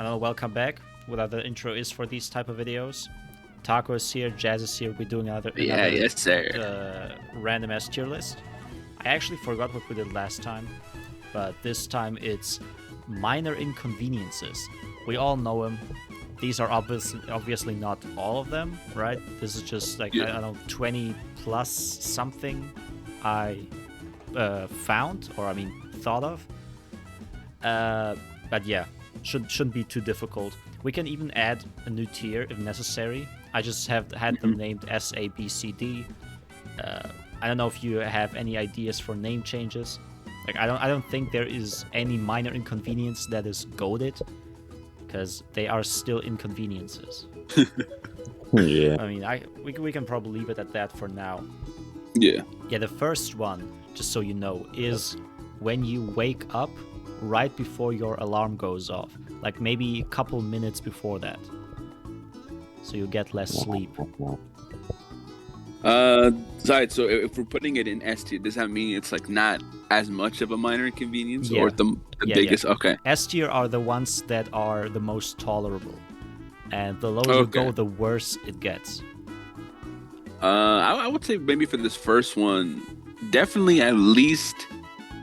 I don't know, welcome back. Whatever the intro is for these type of videos. Taco is here, Jazz is here. We're doing another Yes, sir. Random S tier list. I actually forgot what we did last time, but this time it's minor inconveniences. We all know them. These are obviously not all of them, right? This is just like, I don't know, 20 plus something I found, or I mean, thought of. But yeah, shouldn't be too difficult. We can even add a new tier if necessary. I just have had them named S, A, B, C, D. I don't know if you have any ideas for name changes. Like I don't think there is any minor inconvenience that is goated, because they are still inconveniences. Yeah. I mean, we can probably leave it at that for now. Yeah. Yeah, the first one, just so you know, is when you wake up right before your alarm goes off. Like maybe a couple minutes before that. So you get less sleep. Right, so if we're putting it in S tier, does that mean it's like not as much of a minor inconvenience, or the biggest? Yeah. Okay. S tier are the ones that are the most tolerable, and the lower you go, the worse it gets. I would say maybe for this first one, definitely at least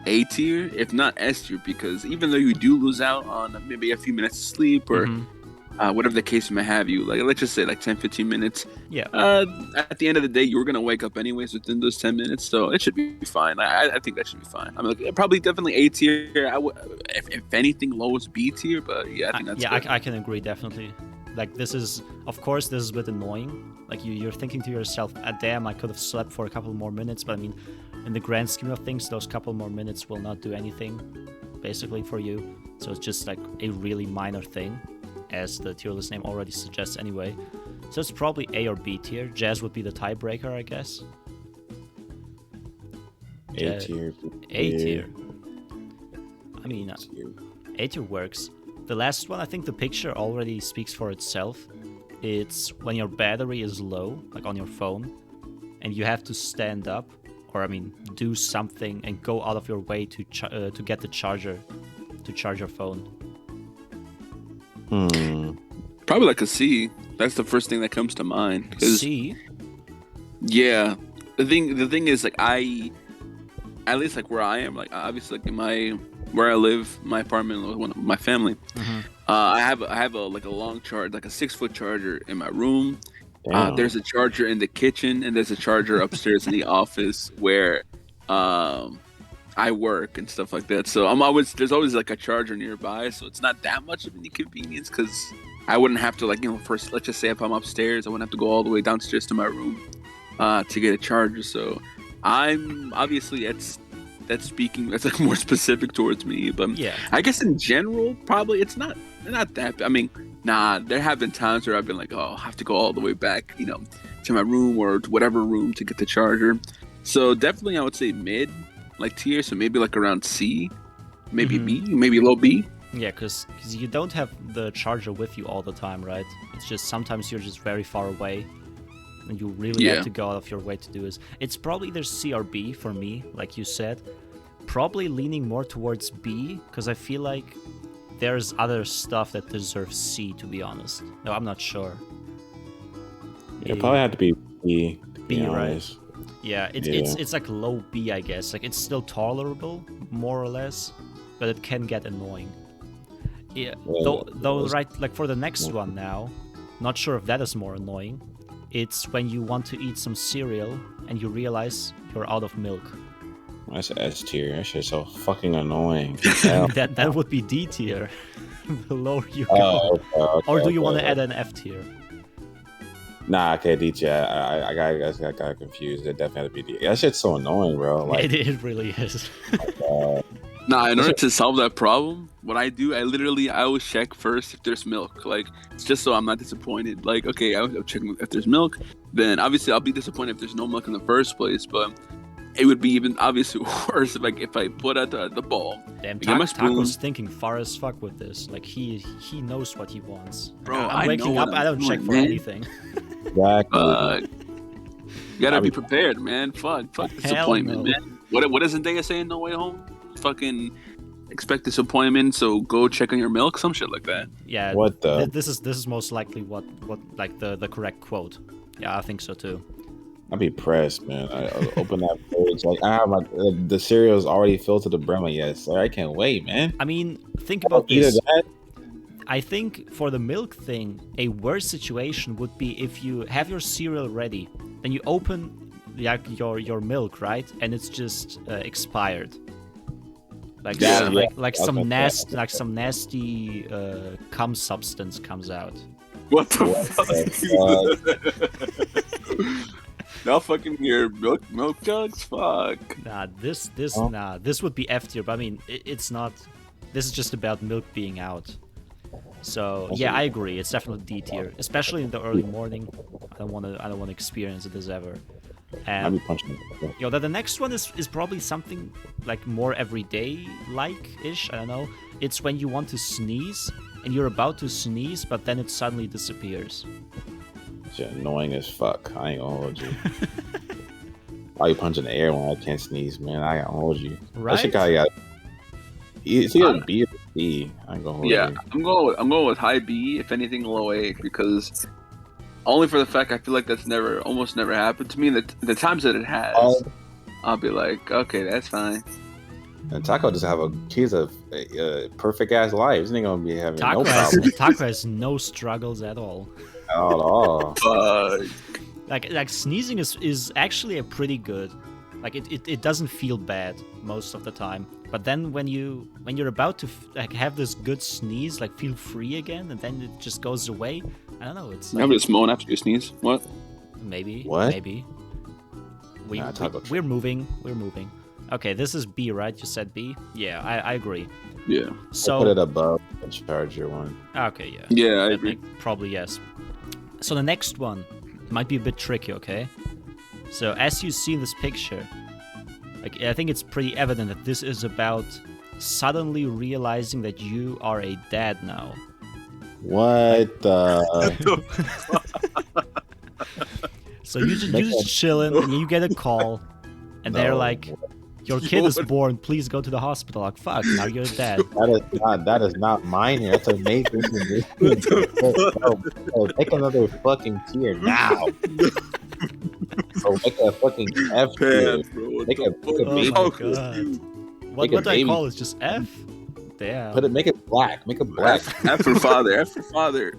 A tier, if not S tier, because even though you do lose out on maybe a few minutes of sleep or whatever the case may have you, like let's just say like 10-15 minutes. Yeah. At the end of the day, you're gonna wake up anyways within those 10 minutes, so it should be fine. I think that should be fine. I mean, like, probably definitely A tier. If anything, lowest B tier, but yeah, I think that's good. I can agree definitely. Like this is, of course, this is a bit annoying. Like you're thinking to yourself, damn, I could have slept for a couple more minutes, but I mean, in the grand scheme of things, those couple more minutes will not do anything, basically, for you. So it's just like a really minor thing, as the tier list name already suggests anyway. So it's probably A or B tier. Jazz would be the tiebreaker, I guess. A tier. A tier. I mean, A tier works. The last one, I think the picture already speaks for itself. It's when your battery is low, like on your phone, and you have to stand up, or I mean, do something and go out of your way to get the charger, to charge your phone. Probably like a C. That's the first thing that comes to mind. C? Yeah. The thing is, like, at least like where I am, like obviously like where I live, my apartment with one of my family, I have a like a long charge, like a 6-foot charger in my room. There's a charger in the kitchen, and there's a charger upstairs in the office where I work and stuff like that. So there's always like a charger nearby, so it's not that much of an inconvenience, because I wouldn't have to, like, first, let's just say if I'm upstairs, I wouldn't have to go all the way downstairs to my room to get a charger. So I'm obviously that's like more specific towards me, but yeah, I guess in general probably it's not that. I mean, there have been times where I've been like, oh, I have to go all the way back, to my room or to whatever room to get the charger. So definitely I would say mid, like tier, so maybe like around C, maybe B, maybe low B. Yeah, because you don't have the charger with you all the time, right? It's just sometimes you're just very far away, and you really have to go out of your way to do this. It's probably either C or B for me, like you said. Probably leaning more towards B, because I feel like there's other stuff that deserves C, to be honest. No, I'm not sure. It probably had to be B. B, right? Yeah, it's like low B, I guess. Like it's still tolerable, more or less, but it can get annoying. Yeah, though, right? Like for the next one now, not sure if that is more annoying. It's when you want to eat some cereal and you realize you're out of milk. That's S tier. That shit's so fucking annoying. that would be D tier. The lower you go. Okay, or do you want to add an F tier? Nah, okay, D tier. I got confused. It definitely had to be D. That shit's so annoying, bro. Like, it really is. In order to solve that problem, what I do, I always check first if there's milk. Like, it's just so I'm not disappointed. Like, okay, I'll check if there's milk. Then obviously I'll be disappointed if there's no milk in the first place. But it would be even obviously worse if I put out the bowl. Damn, Taco's thinking far as fuck with this. Like he knows what he wants. Bro, I'm waking up. I don't check for anything. Exactly. You gotta be prepared, man. Fuck disappointment, man. What doesn't they say in No Way Home? Fucking expect disappointment, so go check on your milk, some shit like that. Yeah. What the? This is most likely what like the correct quote. Yeah, I think so too. I'd be pressed, man. I open that fridge, like I have the cereal's already filled to the brim. Like, yes, sir, I can't wait, man. I mean, think about Either this. that, I think for the milk thing, a worse situation would be if you have your cereal ready, then you open your milk, right, and it's just expired. Like Yeah, yeah. like Okay, some yeah. nasty cum substance comes out. What the What fuck? the Now fucking your milk jugs? Fuck. Nah, this Huh? this would be F tier, but I mean, it's not. This is just about milk being out. So That's yeah, what- I agree. It's definitely D tier, especially in the early morning. I don't want to experience this ever. I'd be And punching. yo, the next one is probably something like more everyday like ish. I don't know. It's when you want to sneeze and you're about to sneeze, but then it suddenly disappears. Shit, annoying as fuck. I ain't gonna hold you. Why you punching the air when I can't sneeze, man? I ain't gonna hold you. Right? That shit kinda got. It's either B or C. I ain't gonna hold Yeah, you. I'm going with high B, if anything low A, because only for the fact I feel like that's almost never happened to me. The times that it has, Oh. I'll be like, okay, that's fine. And Taco just have he's a perfect ass life. This nigga gonna be having no problem Taco has no struggles at all. at all. Like sneezing is actually a pretty good. Like it doesn't feel bad most of the time. But then when you're about to like have this good sneeze, like feel free again, and then it just goes away. I don't know. It's You like, have this moan after you sneeze. What? maybe What? maybe. Nah, Taco We're moving. Okay, this is B, right? You said B. Yeah, I agree. Yeah. So put it So above the Charger one. okay, yeah. Yeah, I That agree. probably yes. So the next one might be a bit tricky, okay? So as you see this picture, like I think it's pretty evident that this is about suddenly realizing that you are a dad now. What the? So you're just chilling and you get a call and they're No. like, your kid is born, please go to the hospital. Like, fuck, now you're a dad. That is not mine here. That's a Nathan. Make another fucking tier now. So make a fucking F tier. Damn, bro. What Make the a- fuck? make a Oh baby. my How god. confused. What a do I baby. call it? Just F? Damn. Make it black. Make it black. F for father. F for father.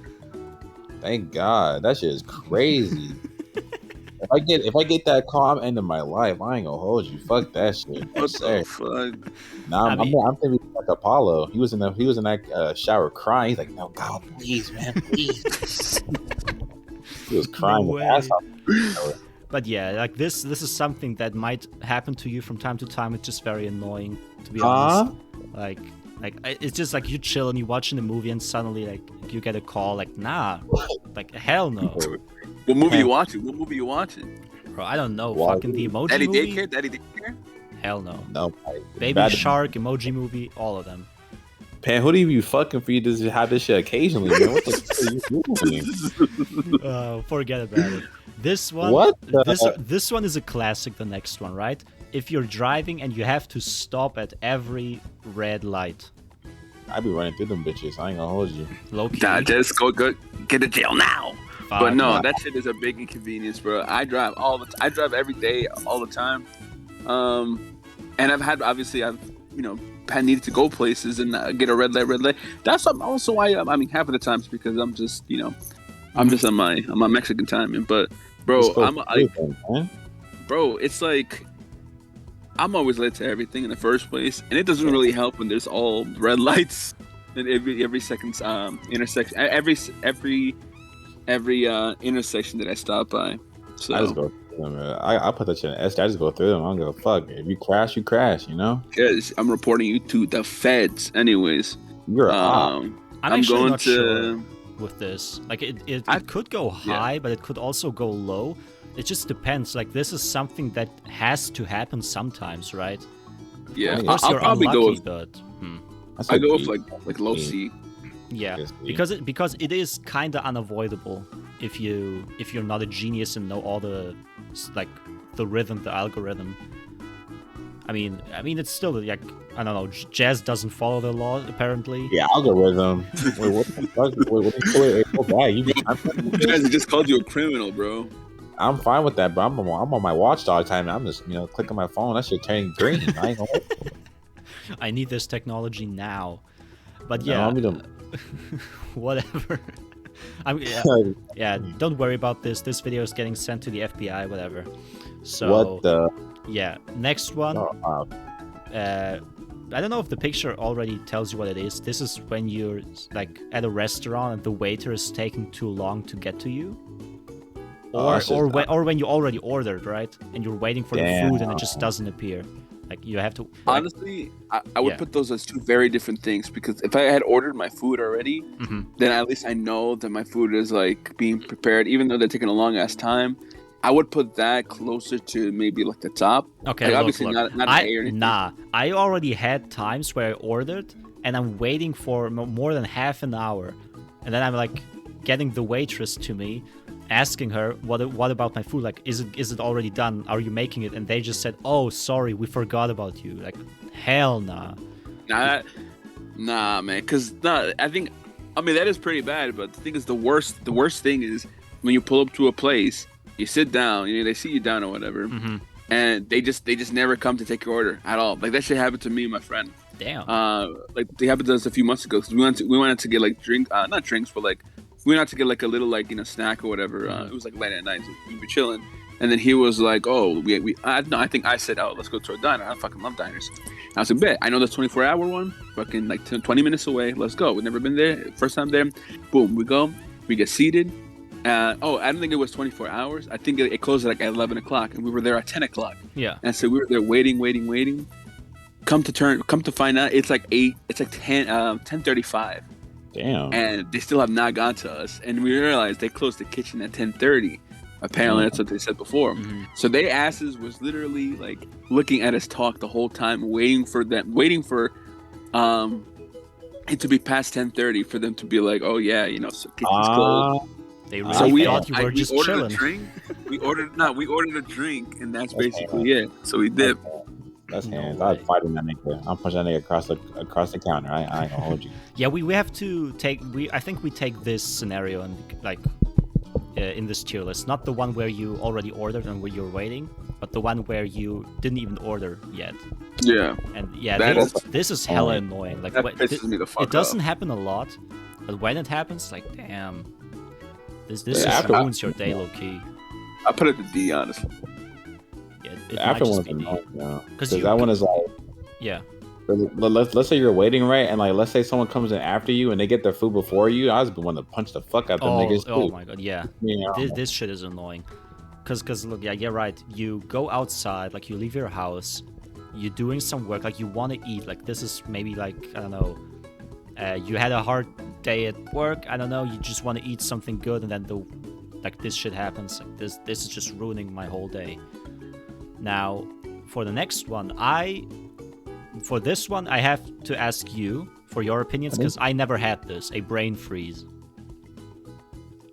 Thank God. That shit is crazy. If I get that call, I'm ending my life. I ain't gonna hold you. Fuck that shit. What Sir. the fuck? Nah, I mean- I'm thinking like Apollo. He was in that shower crying. He's like, no, God, please, man, please. He was crying. No his ass way. off. But yeah, like this is something that might happen to you from time to time. It's just very annoying, to be Huh? honest. Like it's just like you chill and you watching a movie and suddenly like you get a call like nah, like hell no, What movie you watching? What movie you watching? bro. I don't know. Why? Fucking the emoji Daddy movie. Daycare? Daddy Daycare? Hell no. No, Baby bad- Shark emoji movie, all of them. Pan, who do you fucking for you to have this shit occasionally, man? What the fuck are you doing? Forget about it. This one, What the- this one is a classic. The next one, right? If you're driving and you have to stop at every red light, I be running through them bitches. I ain't gonna hold you. low key. Nah, just go get to jail now. fuck, But no, nah. that shit is a big inconvenience, bro. I drive I drive every day, all the time. And I've needed to go places and get a red light. That's also why half of the times because I'm just I'm just on my Mexican timing. But bro, Just go I'm through them, man. bro, it's like I'm always late to everything in the first place, and it doesn't really help when there's all red lights in every second intersection, every intersection that I stop by. So I just go through them. I put that shit in S. I just go through them. I don't give a fuck. If you crash, you crash. You know. because I'm reporting you to the feds, anyways. You're a op. Um, I'm I'm actually going not to. sure with this. Like it I- could go high, but it could also go low. It just depends. Like this is something that has to happen sometimes, right? Yeah, Of course I'll you're probably unlucky, go with but That's I go B. with like low B. C. yeah, Yes, B. because it is kind of unavoidable if you're not a genius and know all the rhythm, the algorithm. I mean, it's still like I don't know. Jazz doesn't follow the law apparently. Yeah, algorithm. Wait, what the fuck? Wait, go back. Guys, it just called you a criminal, bro. I'm fine with that, but I'm on my watchdog time. And I'm just clicking my phone. That shit turning green. I ain't gonna wait. I need this technology now. But No, yeah, I'm gonna- whatever. Yeah. Don't worry about this. This video is getting sent to the FBI. Whatever. So What the? yeah, next one. Oh, I don't know if the picture already tells you what it is. This is when you're like at a restaurant and the waiter is taking too long to get to you. Or when you already ordered, right? And you're waiting for the food and it just doesn't appear. Like you have to. Honestly, I would put those as two very different things, because if I had ordered my food already, then at least I know that my food is like being prepared, even though they're taking a long ass time. I would put that closer to maybe like the top. Okay, like, look, obviously not an A or anything. Nah, I already had times where I ordered and I'm waiting for more than half an hour, and then I'm like getting the waitress to me, asking her what about my food? Like, is it already done? Are you making it? And they just said, "Oh, sorry, we forgot about you." Like, hell nah. Nah, man. Because I mean that is pretty bad. But the thing is, the worst thing is when you pull up to a place, you sit down, they sit you down or whatever, and they just never come to take your order at all. Like that shit happened to me and my friend. Damn. Like they happened to us a few months ago. Cause we wanted to get like not drinks, but like we went out to get like a little like snack or whatever. It was like late at night, so we were chilling, and then he was like, "Oh, I think I said, oh, let's go to a diner. I fucking love diners." And I was like, "Bet, I know the 24-hour one, fucking like 20 minutes away. Let's go. We've never been there. First time there. Boom, we go. We get seated. I don't think it was 24 hours. I think it closed at like 11 o'clock, and we were there at 10 o'clock. Yeah. And so we were there waiting. Come to find out, it's like 10:35. damn. And they still have not gone to us. And we realized they closed the kitchen at 10:30. Apparently, that's what they said before. So their asses was literally like looking at us talk the whole time, waiting for it to be past 10:30 for them to be like, "Oh yeah, so kitchen's closed." They really So thought you were just ordered chilling. a drink. We ordered a drink, and that's basically it. So we did. That's No hands. way. I'd fighting that nigga. I'm punching that nigga across the counter. I ain't gonna hold you. Yeah, we have to take. I think we take this scenario and like in this tier list, not the one where you already ordered and where you're waiting, but the one where you didn't even order yet. Yeah. And yeah, That this is hella annoying. Like That pisses me the fuck it doesn't off. happen a lot, but when it happens, like damn, this Yeah, just after- ruins your day, low key. I put it to D, honestly. Yeah, it The might after just one's be D. annoying, Because because you- that one is like, Yeah. let's say you're waiting, right, and like let's say someone comes in after you and they get their food before you. I was the one to punch the fuck out them niggas too. Oh my god, yeah. You know? This shit is annoying. Cause look, yeah, you're right. You go outside, like you leave your house, you're doing some work, like you want to eat. Like this is maybe like I don't know. You had a hard day at work. I don't know. You just want to eat something good, and then this shit happens. Like this is just ruining my whole day. Now, for the next one, for this one, I have to ask you for your opinions because I never had this, a brain freeze.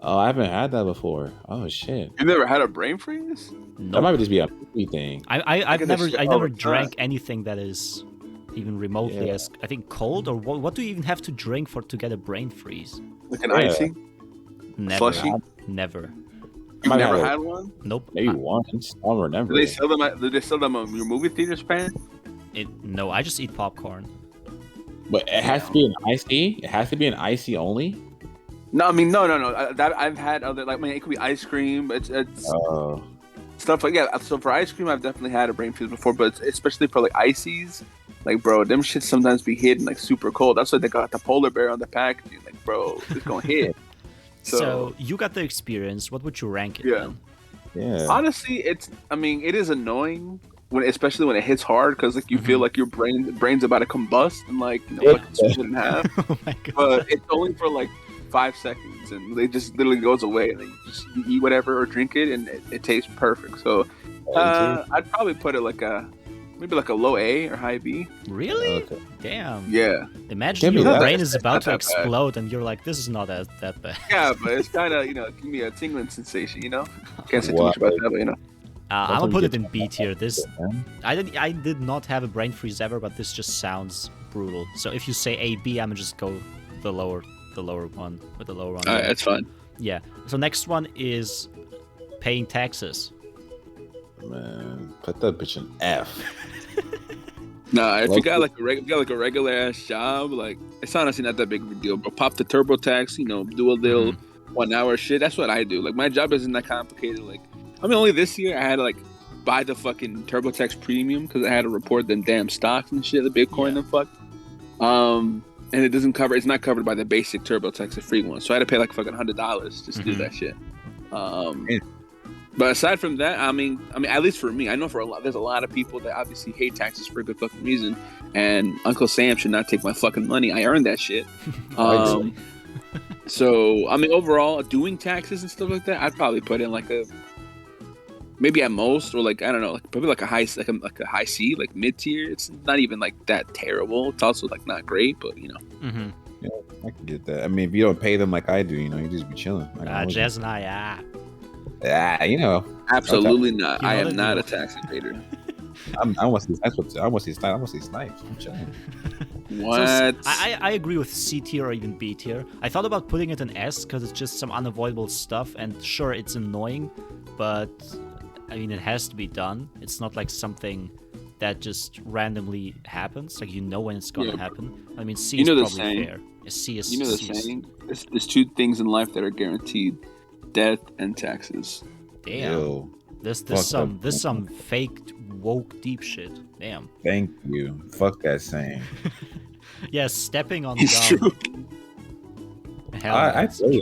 Oh, I haven't had that before. Oh shit. You never had a brain freeze? That Nope. might just be a movie thing. I've get that never shit I all never the time. drank anything that is even remotely Yeah. as I think cold or what do you even have to drink to get a brain freeze? Like an Yeah. icy? Never. Slushy? Never. You Might never have it. had one? Nope. Maybe once. I don't remember. Did they sell them at your movie theaters, Pan? No, I just eat popcorn. But it has to be an icy. It has to be an icy only. No, I mean no. That I've had other it could be ice cream. It's Oh, stuff like So for ice cream, I've definitely had a brain freeze before, but especially for like ices, like bro, them shits sometimes be hidden like super cold. That's why they got the polar bear on the packaging. Like bro, it's gonna hit. So you got the experience. What would you rank it? Yeah. then? yeah. Honestly, it is annoying especially when it hits hard because like you feel like your brain's about to combust and like fucking split in half. Oh my god. But it's only for like 5 seconds and it just literally goes away and then you eat whatever or drink it and it tastes perfect. So I'd probably put it maybe like a low A or high B. Really? Okay. Damn. Yeah. Imagine Give me your that. brain is about not to that bad. explode and you're like, this is not that bad. Yeah, but it's kind of give me a tingling sensation. Can't say too much about that, but I'm gonna put it in B tier. This Man. I did not have a brain freeze ever, but this just sounds brutal. So if you say A B, I'm gonna just go the lower one with the lower one. All right, that's fine. Yeah. So next one is paying taxes. Man, put that bitch in F. Nah, if you got Well, like a regular ass job, like it's honestly not that big of a deal. But pop the TurboTax, do a little 1 hour shit. That's what I do. Like my job isn't that complicated. Like I mean, only this year I had to like buy the fucking TurboTax premium because I had to report them damn stocks and shit, the Bitcoin and fuck. And it doesn't cover. It's not covered by the basic TurboTax, the free one. So I had to pay like fucking $100 just to do that shit. But aside from that, I mean, at least for me, I know there's a lot of people that obviously hate taxes for a good fucking reason. And Uncle Sam should not take my fucking money. I earned that shit. So I mean, overall, doing taxes and stuff like that, I'd probably put in like a maybe at most, or like I don't know, like probably like a high C, like mid tier. It's not even like that terrible. It's also like not great, but Yeah, I can get that. I mean, if you don't pay them like I do, you just be chilling. Like, Jazz and I, absolutely not. You know I the am not deal. a tax evader. I want to see I want to see snipes. I'm chilling. What? So I agree with C tier or even B tier. I thought about putting it in S because it's just some unavoidable stuff, and sure, it's annoying, but I mean, it has to be done. It's not like something that just randomly happens. Like when it's gonna happen. I mean, C is probably fair. C is. You know the saying? There's two things in life that are guaranteed: death and taxes. Damn. Yo, This some fake woke deep shit. Damn. thank you. Fuck that saying. Yeah, stepping on It's gum. true. Hell, I that's true.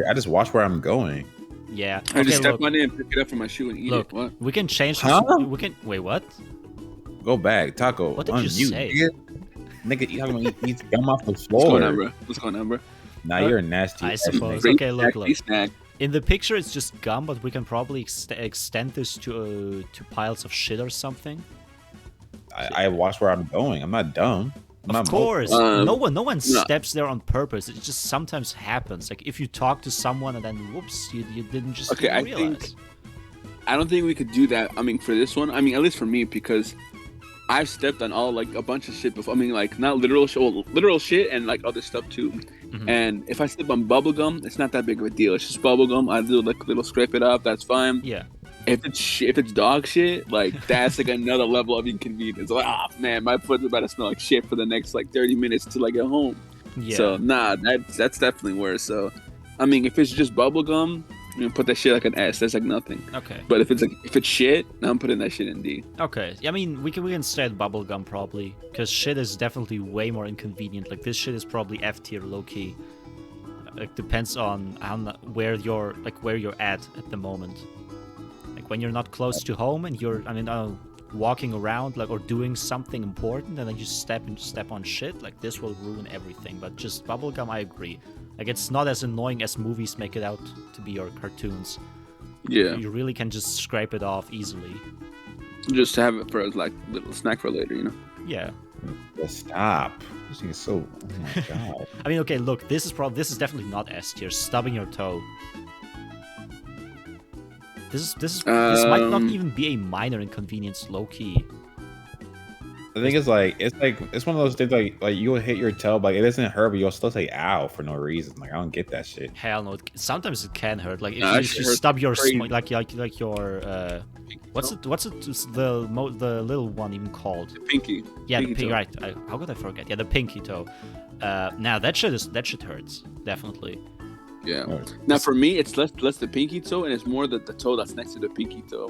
I just watch where I'm going. Yeah. I just step look, on it and pick it up from my shoe and eat look, it. What? we can change Huh? this. We can wait. What? Go back, Taco. What did you say? Nigga, you talking about eat gum off the What's going on, floor? bro? What's going on, bro? Nah, you're a nasty. I ass suppose. nigga. Okay, look. Free snack. In the picture, it's just gum, but we can probably extend this to piles of shit or something. I watch where I'm going. I'm not dumb. I'm Of not course, Um, no one no. steps there on purpose. It just sometimes happens. Like if you talk to someone and then whoops, you didn't just Okay, I realize. I don't think we could do that. I mean, for this one, I mean, at least for me, because I've stepped on all like a bunch of shit before. I mean, like not literal shit, well, literal shit, and like other stuff too. Mhm. And if I step on bubblegum, it's not that big of a deal. It's just bubblegum. I do like a little scrape it up. That's fine. Yeah. If it's dog shit, like that's like another level of inconvenience. Like, man, my foot's about to smell like shit for the next like 30 minutes till I get home. Yeah. So nah, that's definitely worse. So, I mean, if it's just bubblegum, put that shit like an S. That's like nothing. Okay. But if it's shit, I'm putting that shit in D. Okay. I mean, we can stay at bubblegum probably, because shit is definitely way more inconvenient. Like this shit is probably F tier, low key. It depends on where you're at the moment. Like when you're not close to home and you're, walking around like or doing something important, and then you step on shit. Like this will ruin everything. But just bubblegum, I agree. Like it's not as annoying as movies make it out to be or cartoons. Yeah, You really can just scrape it off easily. just to have it for like a little snack for later. Yeah. Stop. This thing is so. Oh my god. I mean, okay, look, this is definitely not S tier. Stubbing your toe. This might not even be a minor inconvenience, low key. The thing is, it's one of those things like you'll hit your toe, but it doesn't hurt, but you'll still say "ow" for no reason. Like I don't get that shit. Hell no. Sometimes it can hurt. Like if Nah, you, that if shit you hurts stub your crazy. like your what's it the little one even called? Pinky. Yeah, the Pinky pinky. toe. Right. How could I forget? Yeah, the pinky toe. Now that shit hurts definitely. Yeah. Alright. Now for me, it's less the pinky toe, and it's more the toe that's next to the pinky toe,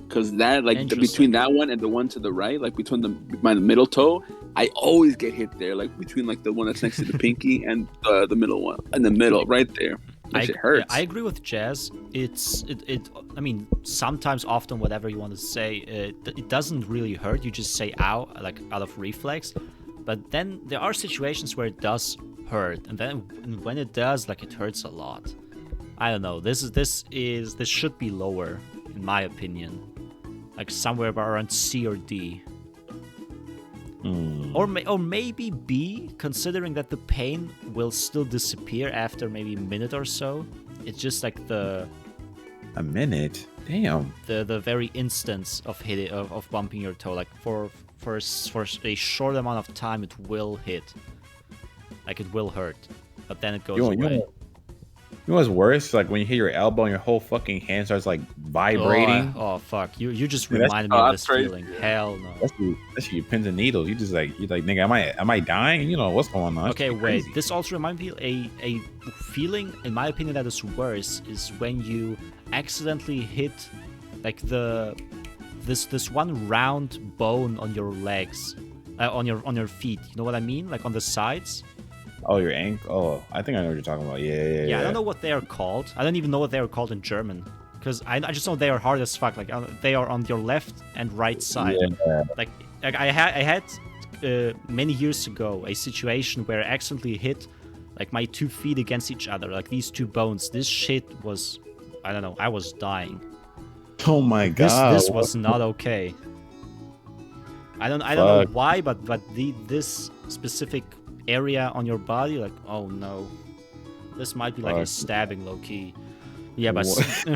because that Interesting. between that one and the one to the right, like between my middle toe, I always get hit there, like between like the one that's next to the pinky and the middle one, in the middle, right there. That shit hurts. I agree with Jazz. I mean, sometimes, often, whatever you want to say, it doesn't really hurt. You just say "ow" like out of reflex. But then there are situations where it does hurt, and then when it does, like it hurts a lot. I don't know. This should be lower, in my opinion. Like somewhere around C or D. Or maybe B, considering that the pain will still disappear after maybe a minute or so. It's just like A minute. Damn. The very instance of hitting of bumping your toe, like for a short amount of time, it will hit, like it will hurt, but then it goes away. You know what's worse? Like when you hit your elbow and your whole fucking hand starts like vibrating. Oh fuck! You just reminded me of this feeling. Hell no. That's your pins and needles. You're like nigga, am I dying? You know what's going on? Okay, wait. This also reminds me a feeling, in my opinion, that is worse is when you accidentally hit like this one round bone on your legs, on your feet. You know what I mean? Like on the sides. Oh, your ankle. Oh, I think I know what you're talking about. Yeah. I don't know what they are called. I don't even know what they are called in German, because I just know they are hard as fuck. Like they are on your left and right side. Yeah. Like I had many years ago a situation where I accidentally hit like my 2 feet against each other, like these two bones. This shit was, I don't know, I was dying. Oh my god. This was not okay. I don't know why, but this specific area on your body, like, oh no, this might be like a stabbing, low key. Yeah, but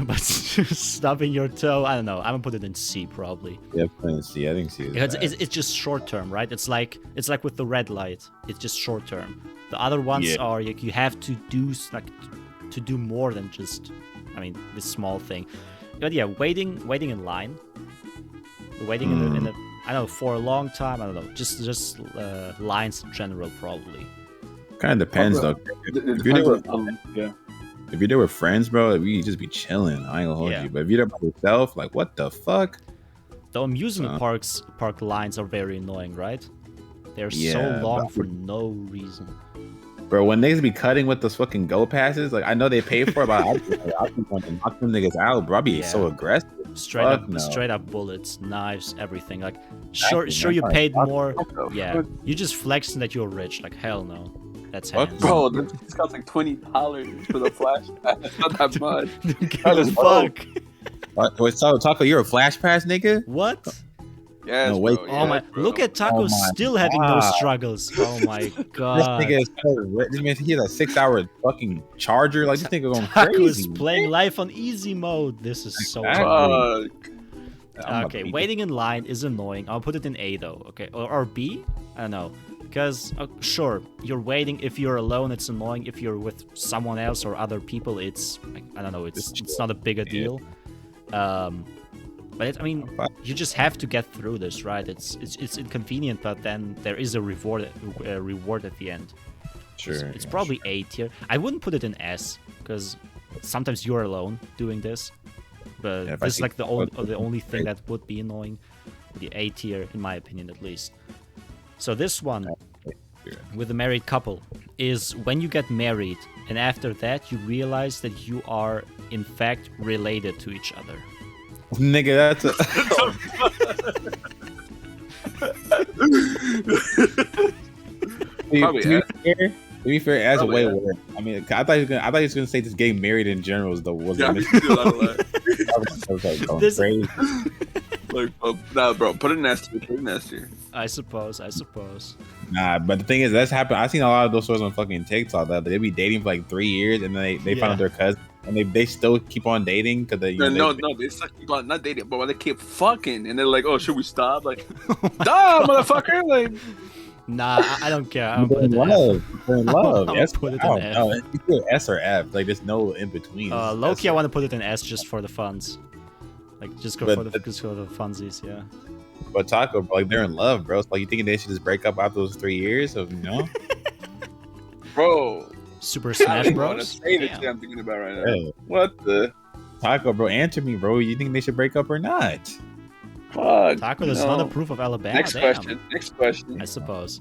but stubbing your toe, I don't know. I'm gonna put it in C probably. Yeah, in C. I think C. It's just short term, right? It's like with the red light. It's just short term. The other ones are like you have to do more than just, I mean, this small thing. But yeah, waiting in line. Waiting in the I don't know, for a long time. I don't know. Just lines in general, probably. Kind of depends though. If you're there with friends, bro, we just be chilling. I ain't gonna hold you. But if you're there by yourself, like, what the fuck? The amusement park lines are very annoying, right? They're so long for no reason. Bro, when niggas be cutting with those fucking go passes, like I know they pay for it, but I be wanting to knock them niggas out, bro. I be so aggressive. Straight up bullets, knives, everything. Like, sure you paid more. Yeah, you just flexing that you're rich. Like, hell no. That's hands. Bro, this costs like $20 for the flash pass. That's not that much. What the fuck? Wait, Taco, you're a flash pass nigga? What? Yes, no, wait. Bro, oh my! bro. Look at Taco still having those struggles. Oh my god! This nigga is so rich. He has a 6-hour fucking charger. Like this nigga going Taco crazy. is playing life on easy mode. This is so. Okay, waiting in line is annoying. I'll put it in A though. Okay, or B? I don't know. Because sure, you're waiting. If you're alone, it's annoying. If you're with someone else or other people, it's I don't know. It's not a big a deal. But I mean, you just have to get through this, right? It's inconvenient, but then there is a reward at the end. Sure. It's probably A tier. I wouldn't put it in S because sometimes you're alone doing this. But this is like the only thing that would be annoying. The A tier, in my opinion, at least. So this one with a married couple is when you get married, and after that you realize that you are in fact related to each other. Nigga, that's a... to be fair, as a way worse. I mean, I thought he was gonna say just getting married in general was this... crazy. Like, nah, bro, put it in S tier. I suppose. Nah, but the thing is, that's happened. I've seen a lot of those stories on fucking TikTok that they be dating for like 3 years and then they find out their cousin and they still keep on dating because they they still keep on not dating, but they keep fucking and they're like, oh, should we stop? Like, duh, motherfucker, like. Nah, I don't care. I'm in love. I'm gonna put it in F. No, it's either S or F. Like, there's no in between. Low-key, I want to put it in S just for the funds. Like, just go for the funsies, yeah. But Taco, bro, like, they're in love, bro. So, like, you think they should just break up after those 3 years? Of, Bro. Super Smash Bros? I'm thinking about right now. Yeah. What the? Taco, bro, answer me, bro. You think they should break up or not? Fuck. Taco does not approve of Alabama. Next question. I suppose.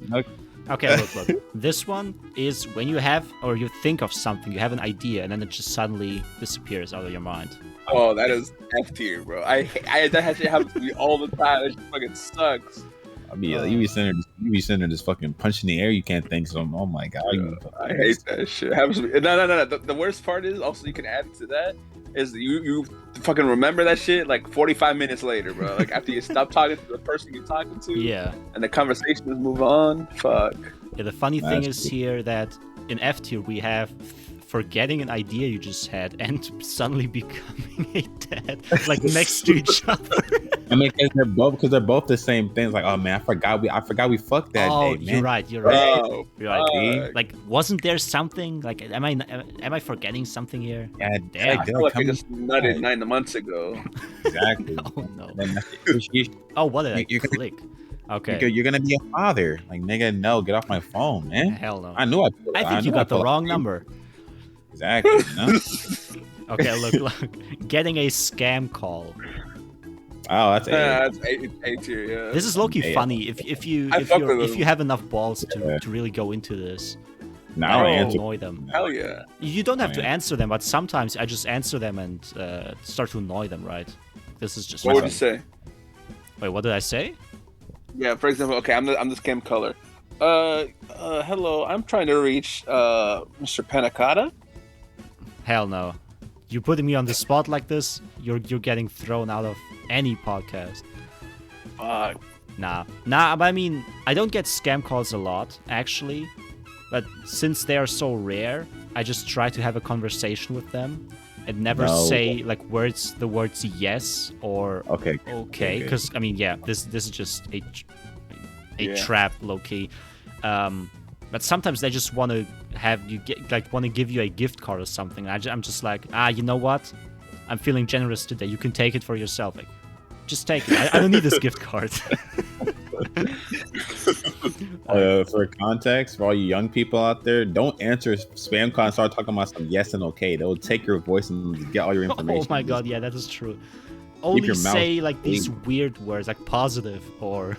Okay, look. This one is when you have or you think of something, you have an idea, and then it just suddenly disappears out of your mind. Oh, that is F tier, bro. That shit happens to me all the time. That shit fucking sucks. I mean, you be sitting there just fucking punching the air. You can't think so. Oh my god, I hate that shit. Happens to me. No. The worst part is also you can add to that is you fucking remember that shit like 45 minutes later, bro. Like after you stop talking to the person you're talking to, and the conversation is move on. Fuck. Yeah, the funny thing is here that in F tier we have forgetting an idea you just had and suddenly becoming a dad, like next to each other. I mean, because they're both the same things. Like, oh man, I forgot we fucked that day, man. You're right. Oh, You're right. fuck. Like, wasn't there something? Like, am I forgetting something here? Yeah, Damn. I feel like I just nutted 9 months ago. Exactly. Oh no. You- Oh, what did I You're gonna- click? Okay. You're gonna be a father. Like, nigga, no, get off my phone, man. Hell no. I knew I think you got the wrong number. Exactly. You know? Okay, look. Getting a scam call. Oh, that's That's A tier, yeah. This is low-key Yeah. funny if with you have enough balls Yeah. to really go into this. now I Like, answer. annoy them. Hell yeah. You don't have to Yeah. answer them, but sometimes I just answer them and start to annoy them, right? This is just What would fun. you say? Wait, what did I say? Yeah, for example, okay, I'm the scam caller. Hello, I'm trying to reach Mr. Panacotta. Hell no. You putting me on the spot like this, you're getting thrown out of any podcast. Fuck. Nah, but I mean, I don't get scam calls a lot, actually. But since they are so rare, I just try to have a conversation with them and never No. say like the words yes or Okay. okay, Okay. because I mean, yeah, this is just a Yeah. trap, low key. But sometimes they just want to want to give you a gift card or something. I'm just like, you know what? I'm feeling generous today. You can take it for yourself. Like, just take it. I don't need this gift card. For context, for all you young people out there, don't answer spam calls and start talking about some yes and okay. They'll take your voice and get all your information. Oh my god, yeah, that is true. Only your mouth say like these clean. weird words like positive or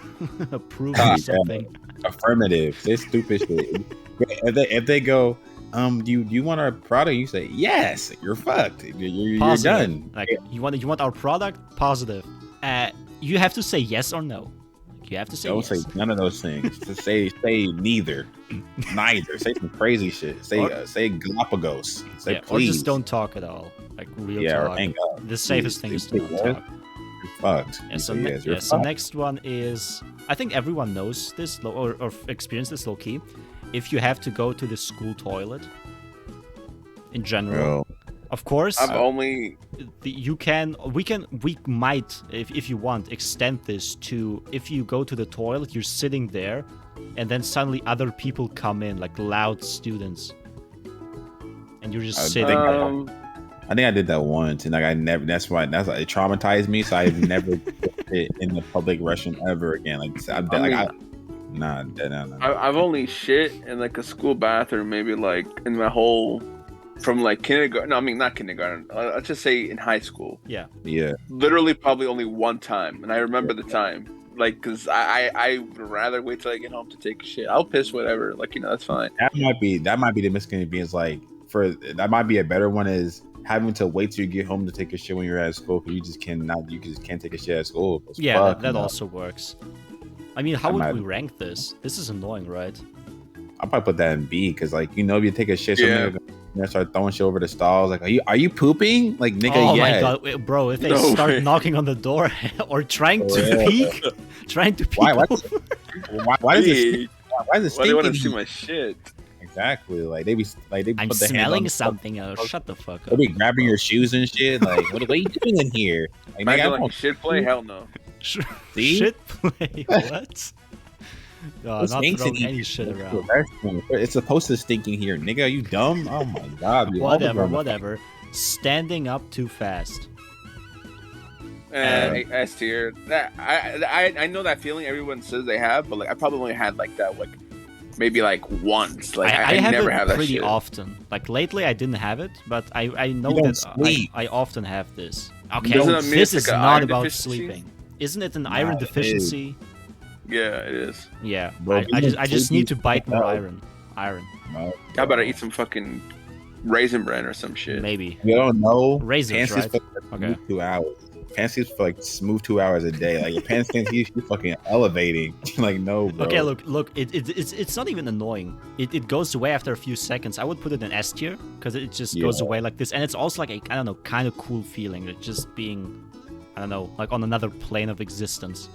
approve Ah, or something. Affirmative. This stupid shit. If they go, do you want our product? You say yes. You're fucked. You're Positive. done. Like you want our product? Positive. You have to say yes or no. You have to say Don't yes. say none of those things. Just say neither. Neither. Say some crazy shit. Say Galapagos. Say Yeah, or please. just don't talk at all. Like real Yeah, or talk. hang up. The safest thing is to not talk. You're fucked. Yeah, You so, say ne- yes, you're yeah, so fucked. next one is, I think everyone knows this or experienced this low key. If you have to go to the school toilet, in general, Bro. of course, I've only we might, if you want, extend this to if you go to the toilet, you're sitting there, and then suddenly other people come in, like loud students, and you're just I sitting think there. I think I did that once, and like I never. That's why it traumatized me. So I've never did it in the public restroom ever again. Like nah. I've only shit in like a school bathroom, maybe like in my whole from like kindergarten. No, I mean not kindergarten. Let's just say in high school. Yeah. Yeah. Literally, probably only one time, and I remember the time. Like, cause I would rather wait till I get home to take a shit. I'll piss whatever. Like, that's fine. That might be the misconvenience. Like that might be a better one is having to wait till you get home to take a shit when you're at school because you just can't take a shit at school. It's Yeah, fuck, that also works. I mean, how would we rank this? This is annoying, right? I'll probably put that in B because, like, if you take a shit, Yeah. somebody's gonna start throwing shit over the stalls. Like, are you pooping? Like, nigga, Oh yeah. my god, wait, bro! If they No start way. knocking on the door or trying to Yeah. peek, trying to peek, Why over- does it? Why is it Why do they want to see stinking? my shit? Exactly. Like they I'm put their hands smelling on- something. Shut the fuck They up. be grabbing your shoes and shit. Like, what are you doing in here? Like, nigga, I Imagine like don't shit play? Hell no. See? Shit play. What? No, It not stinks throwing in any here. shit It's around. the restroom. It's supposed to stink in here, nigga. Are you dumb? Oh my god. you Whatever. Standing up too fast. S tier. I know that feeling everyone says they have, but like I probably only had like that maybe like once. Like I I have never it have that pretty shit. often. Like lately, I didn't have it, but I know You don't that sleep. I often have this. Okay, Doesn't it mean this it's is like an not iron about deficiency? sleeping. Isn't it an Nah, iron it is. deficiency? Yeah, it is. Yeah, Bro, I being just sleepy need to bite more is iron. No. I better eat some fucking raisin bran or some shit. Maybe. You don't know. Raisins, Pants right? is for Okay. 2 hours. Pants is for like smooth 2 hours a day. Like your pants you fucking elevating. Like no, bro. Okay, look. It's not even annoying. It goes away after a few seconds. I would put it in S tier because it just goes Yeah. away like this, and it's also like a I don't know, kind of cool feeling. Like just being, I don't know, like on another plane of existence.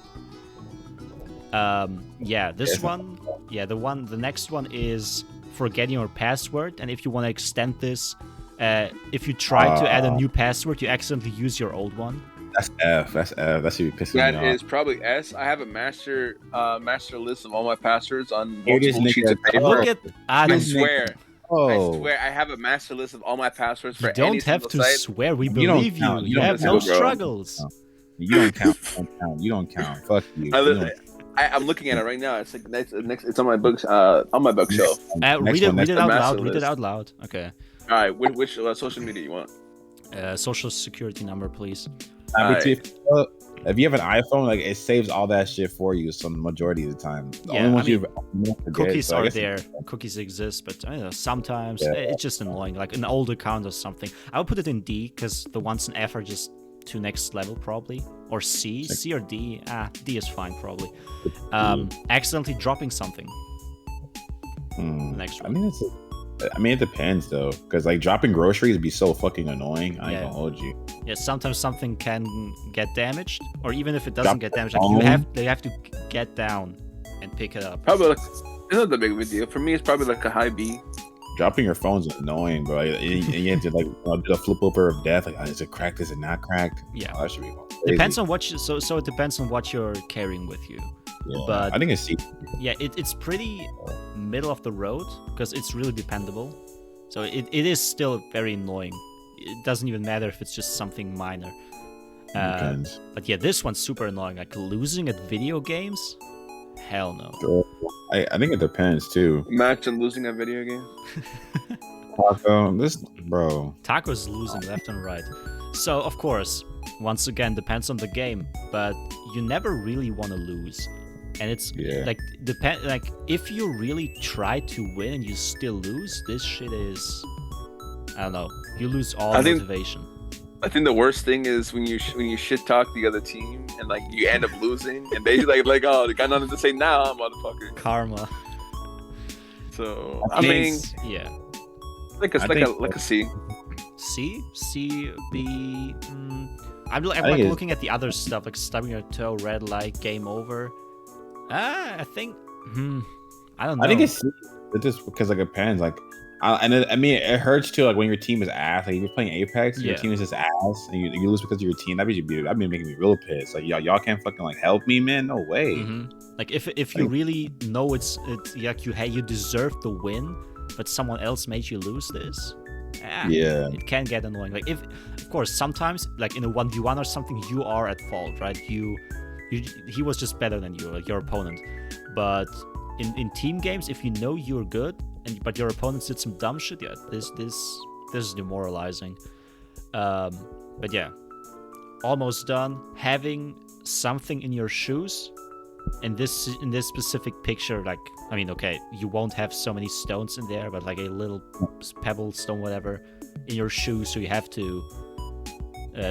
Yeah, this Yeah. one. Yeah, the next one is forgetting your password, and if you want to extend this, if you try to add a new password, you accidentally use your old one. That's F. That's F. That should be pissing me off. That is probably S. I have a master list of all my passwords on Here this multiple sheets of nigga- paper. Look at I this. swear. Oh, I swear, I have a master list of all my passwords for You don't any have single to site. swear. We You don't believe you. count. You You don't have no count, bro. struggles. you don't count. You don't count. You don't count. Fuck you. You don't- I'm looking at it right now. It's like next. It's on my books. On my bookshelf. Next Read one, next it one. out master loud. Read it list. out loud. Okay. All right, which social media you want? Social security number, please. If you have an iPhone, like it saves all that shit for you. Some majority of the time, the Yeah, only ones I mean, you forget, Cookies so I are guess- there. Cookies exist, but I don't know, sometimes Yeah. it's just annoying. Like an old account or something. I would put it in D because the ones in F are just to next level probably, or C or D. D is fine probably. Accidentally dropping something. Next one. I mean, it depends though, because like dropping groceries would be so fucking annoying. I ain't gonna hold you. Yeah, sometimes something can get damaged, or even if it doesn't Drop get the damaged, like phone. they have to get down and pick it up. Probably like, it's not that big of a deal. For me, it's probably like a high B. Dropping your phone's annoying, bro. And you have to like do a flip over of death. Like, is it cracked? Is it not cracked? Yeah. Oh, that should be crazy. Depends on what you, so it depends on what you're carrying with you. Yeah, but I think it's C. Yeah, it's pretty middle of the road because it's really dependable. So it is still very annoying. It doesn't even matter if it's just something minor. Depends. But yeah, this one's super annoying. Like losing at video games? Hell no. I think it depends too. Imagine losing a video game. This bro. Taco's losing left and right. So of course, once again, depends on the game, but you never really want to lose. And it's like if you really try to win and you still lose, this shit is, I don't know, you lose all motivation. I think the worst thing is when you shit talk the other team and like you end up losing and they like oh, they got nothing to say now, motherfucker. Karma. So I mean, yeah, like a C. C, B. I'm like looking at the other stuff, like stubbing your toe, red light, game over. I think. I don't know. I think it's just because like it depends. Like, I mean, it hurts too. Like when your team is ass. Like if you're playing Apex, your team is just ass, and you lose because of your team. That'd be making me real pissed. Like y'all can't fucking like help me, man. No way. Like if you really know it's like you deserve the win, but someone else made you lose this. Yeah, it can get annoying. Like if, of course, sometimes like in a 1v1 or something, you are at fault, right? He was just better than you, like your opponent. But in team games, if you know you're good but your opponent did some dumb shit, yeah, this is demoralizing. But yeah, almost done. Having something in your shoes. In this specific picture, like, I mean, okay, you won't have so many stones in there, but like a little pebble, stone, whatever, in your shoe, so you have to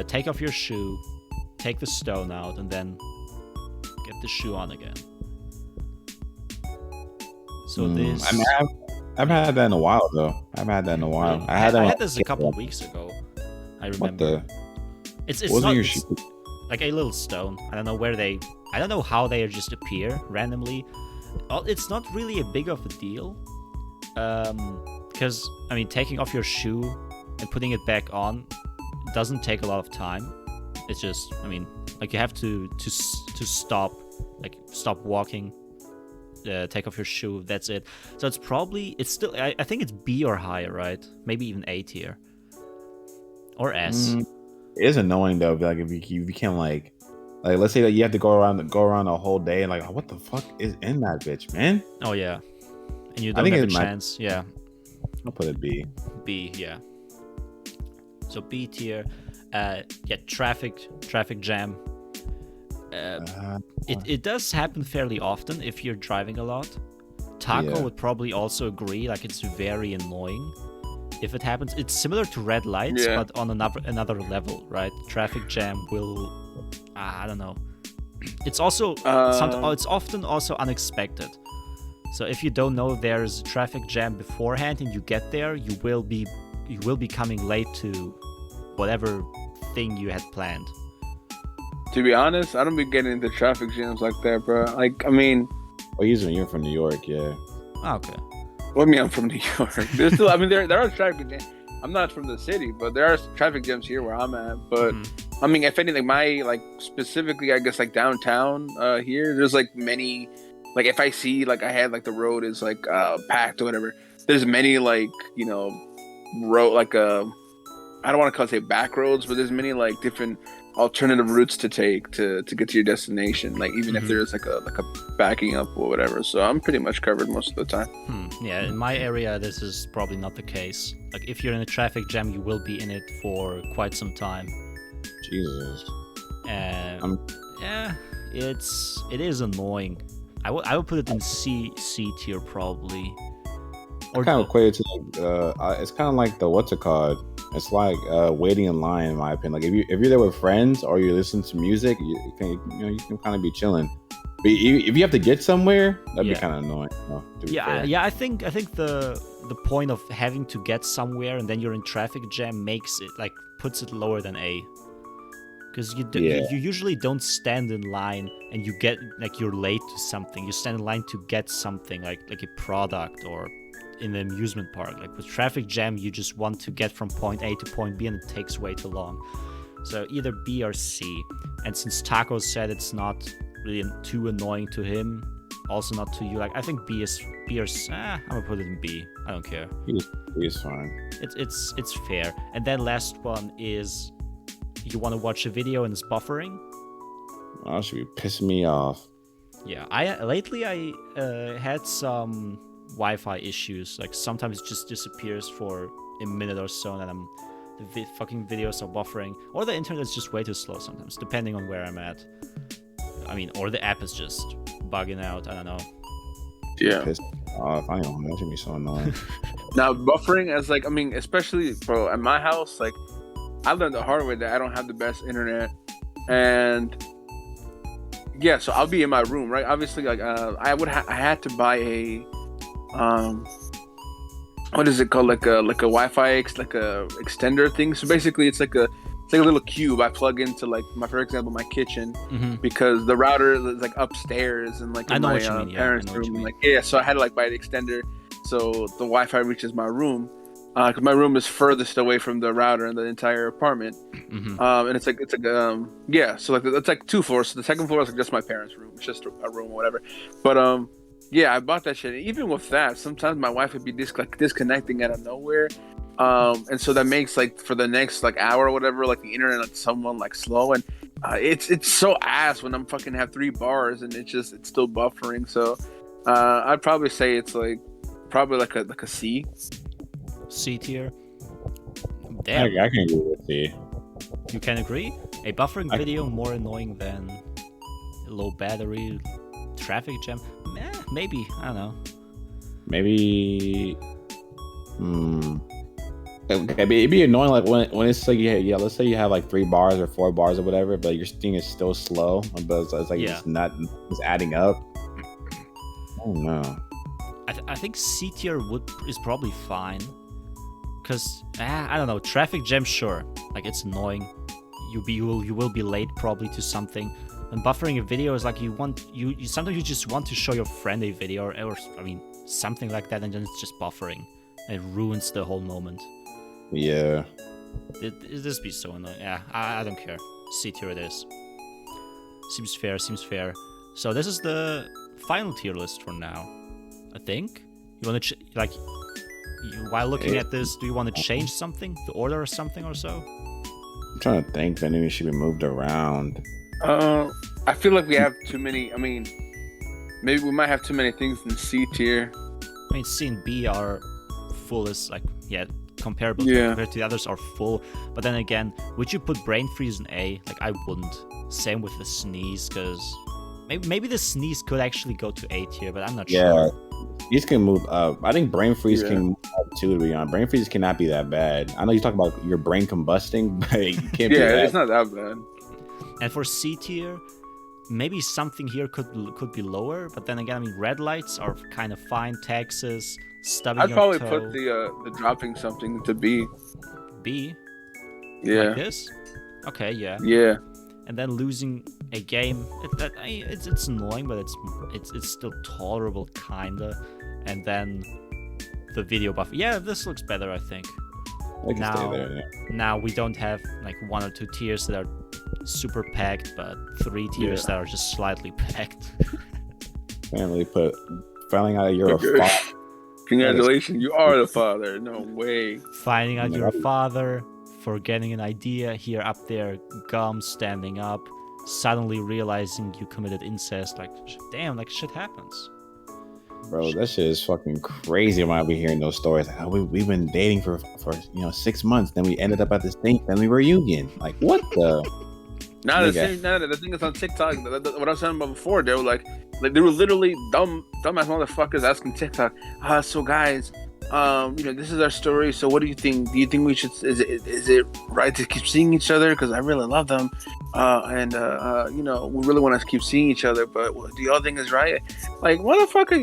take off your shoe, take the stone out, and then get the shoe on again. So this... I mean, I've had that in a while, though. I had this a couple of weeks ago. I remember. It's wasn't not your shoe? Like a little stone. I don't know how they just appear randomly. It's not really a big of a deal. Because, I mean, taking off your shoe and putting it back on doesn't take a lot of time. It's just, I mean, like you have to stop, like stop walking, take off your shoe, that's it. So it's still, I think it's B or higher, right? Maybe even A tier. Or S. It is annoying though, like if you can't like let's say that you have to go around a whole day and like what the fuck is in that bitch, man? Oh yeah, and you don't have a chance. Yeah, I'll put it B. B, yeah. So B tier. Yeah, traffic jam. It does happen fairly often if you're driving a lot. Taco would probably also agree. Like it's very annoying. If it happens, it's similar to red lights, but on another level, right? Traffic jam will, I don't know. It's also it's often also unexpected. So if you don't know there's a traffic jam beforehand and you get there, you will be coming late to whatever thing you had planned. To be honest, I don't be getting into traffic jams like that, bro. Like, I mean, usually you're from New York, yeah. Okay. Well, I mean, I'm from New York. There's still, I mean, there are traffic jams. I'm not from the city, but there are traffic jams here where I'm at. But I mean, if anything, my like specifically, I guess like downtown here, there's like many. Like if I see like I had like the road is like packed or whatever, there's many like road like I don't want to call it back roads, but there's many like different alternative routes to take to get to your destination. Like even if there's like a backing up or whatever. So I'm pretty much covered most of the time. Yeah, in my area, this is probably not the case. Like if you're in a traffic jam, you will be in it for quite some time. Jesus. And yeah, it is annoying. I would put it in C tier probably. Or kind of equated to it's kind of like the what's it called? It's like waiting in line, in my opinion. Like if you're there with friends or you listen to music, you can kind of be chilling. But if you have to get somewhere, that'd be kind of annoying. I think the point of having to get somewhere and then you're in traffic jam makes it like puts it lower than A. Because you usually don't stand in line and you get like you're late to something. You stand in line to get something like a product or in the amusement park. Like with traffic jam, you just want to get from point A to point B and it takes way too long. So either B or C. And since Taco said it's not really too annoying to him, also not to you, like I think B or C. I'm gonna put it in B. I don't care. B is fine. It's fair. And then last one is you want to watch a video and it's buffering. Oh, should be pissing me off. Yeah, I had some Wi-Fi issues. Like sometimes it just disappears for a minute or so, and then the fucking videos are buffering, or the internet is just way too slow sometimes, depending on where I'm at. I mean, or the app is just bugging out. I don't know. Yeah. Pissed off. I don't know. That should be so annoying. Now buffering, as like I mean, especially bro, at my house, like I learned the hard way that I don't have the best internet, and yeah, so I'll be in my room, right? Obviously, like I had to buy a what is it called? Like a Wi-Fi like a extender thing. So basically, it's like a little cube I plug into like for example my kitchen because the router is like upstairs and like in my parents' room. Like so I had to like buy the extender so the Wi-Fi reaches my room. Because my room is furthest away from the router in the entire apartment, and it's like so like it's like 2 floors. So the second floor is like just my parents' room. It's just a room or whatever. But I bought that shit. Even with that, sometimes my wife would be disconnecting out of nowhere, and so that makes like for the next like hour or whatever, like the internet is somewhat like slow, and it's so ass when I'm fucking have 3 bars and it's still buffering. So I'd probably say it's like probably like a C. C tier. Damn. I can agree with C. You can agree? A buffering video more annoying than a low battery traffic jam? Maybe. I don't know. Maybe. Okay, it'd be annoying like when it's like let's say you have like 3 bars or 4 bars or whatever, but your thing is still slow, but it's like it's adding up. Oh no. I think C tier is probably fine. Because I don't know, traffic jam, sure, like it's annoying. You will be late probably to something. And buffering a video is like you sometimes you just want to show your friend a video or I mean something like that, and then it's just buffering. And it ruins the whole moment. Yeah. It just be so annoying. Yeah, I don't care. C tier it is. Seems fair. So this is the final tier list for now, I think. You want to while looking at this, do you want to change something, the order or something or so? I'm trying to think if anything should be moved around. I feel like we have too many. I mean, maybe we might have too many things in C tier. I mean, C and B are full as comparable compared to the others are full. But then again, would you put brain freeze in A? Like I wouldn't. Same with the sneeze, because maybe the sneeze could actually go to A tier, but I'm not sure. These can move up. I think brain freeze can move up too, to be honest. Brain freeze cannot be that bad. I know you talk about your brain combusting, but you can't be that. It's not that bad. And for C tier, maybe something here could be lower, but then again, I mean, red lights are kind of fine. Taxes, stubbing I'd your probably toe. put the dropping something to B. B? Yeah. Like this? Okay, yeah. Yeah. And then losing a game, it's annoying, but it's still tolerable, kinda. And then the video buff. Yeah, this looks better, I think. I can stay there. Yeah. Now we don't have like 1 or 2 tiers that are super packed, but 3 tiers that are just slightly packed. Finally finding out you're a father. Congratulations, you are the father. No way. Finding out you're a father, forgetting an idea, here up there, gum standing up, suddenly realizing you committed incest. Like, damn, like shit happens. Bro, that shit is fucking crazy. I might be hearing those stories. Like, oh, we've been dating for 6 months, then we ended up at this thing family reunion. Like, what the? The thing is on TikTok. What I was talking about before, they were like they were literally dumbass motherfuckers asking TikTok. So guys, this is our story. So what do you think? Do you think we should? Is it right to keep seeing each other? Because I really love them, and we really want to keep seeing each other. But do y'all think it's right? Like, motherfucker,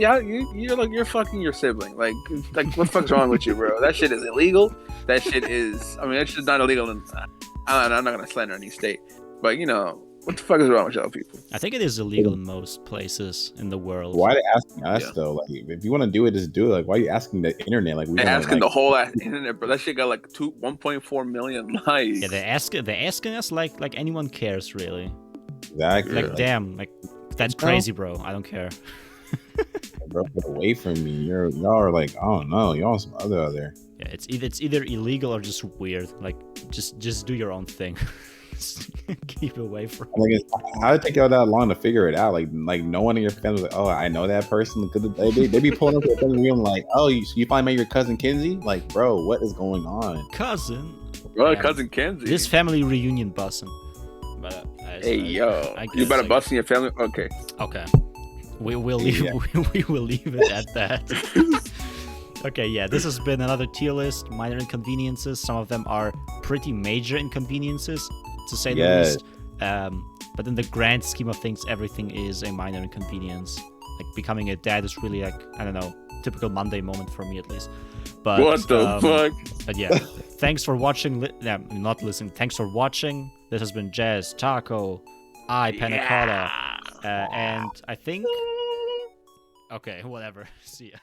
you're fucking your sibling. Like what the fuck's wrong with you, bro? That shit is illegal. That shit is. I mean, that shit's not illegal. I'm not gonna slander any state. But, what the fuck is wrong with y'all people? I think it is illegal in most places in the world. Why are they asking us, though? Like, if you want to do it, just do it. Like, why are you asking the internet? Like, they're asking the whole internet, bro. That shit got like 1.4 million likes. Yeah, they're asking us like anyone cares, really. Exactly. Like, damn, like, that's crazy, bro. I don't care. Bro, get away from me. Y'all are like, I don't know. Y'all some other. Yeah, it's either illegal or just weird. Like, just do your own thing. Keep away from. Like, how did it take y'all that long to figure it out? Like no one in your family was like, oh, I know that person. They be pulling up to the family reunion like, oh, you finally met your cousin Kenzie? Like, bro, what is going on? Cousin. Bro, cousin Kenzie. This family reunion bussin'. But you better bust in your family. Okay. We will leave. Yeah. We will leave it at that. Okay, yeah, this has been another tier list. Minor inconveniences. Some of them are pretty major inconveniences, to say the least. But in the grand scheme of things, everything is a minor inconvenience. Like, becoming a dad is really like, I don't know, typical Monday moment for me at least. But what the fuck? But yeah, thanks for watching. Not listening. Thanks for watching. This has been Jazz, Taco, Panacotta, and I think. Okay, whatever. See ya.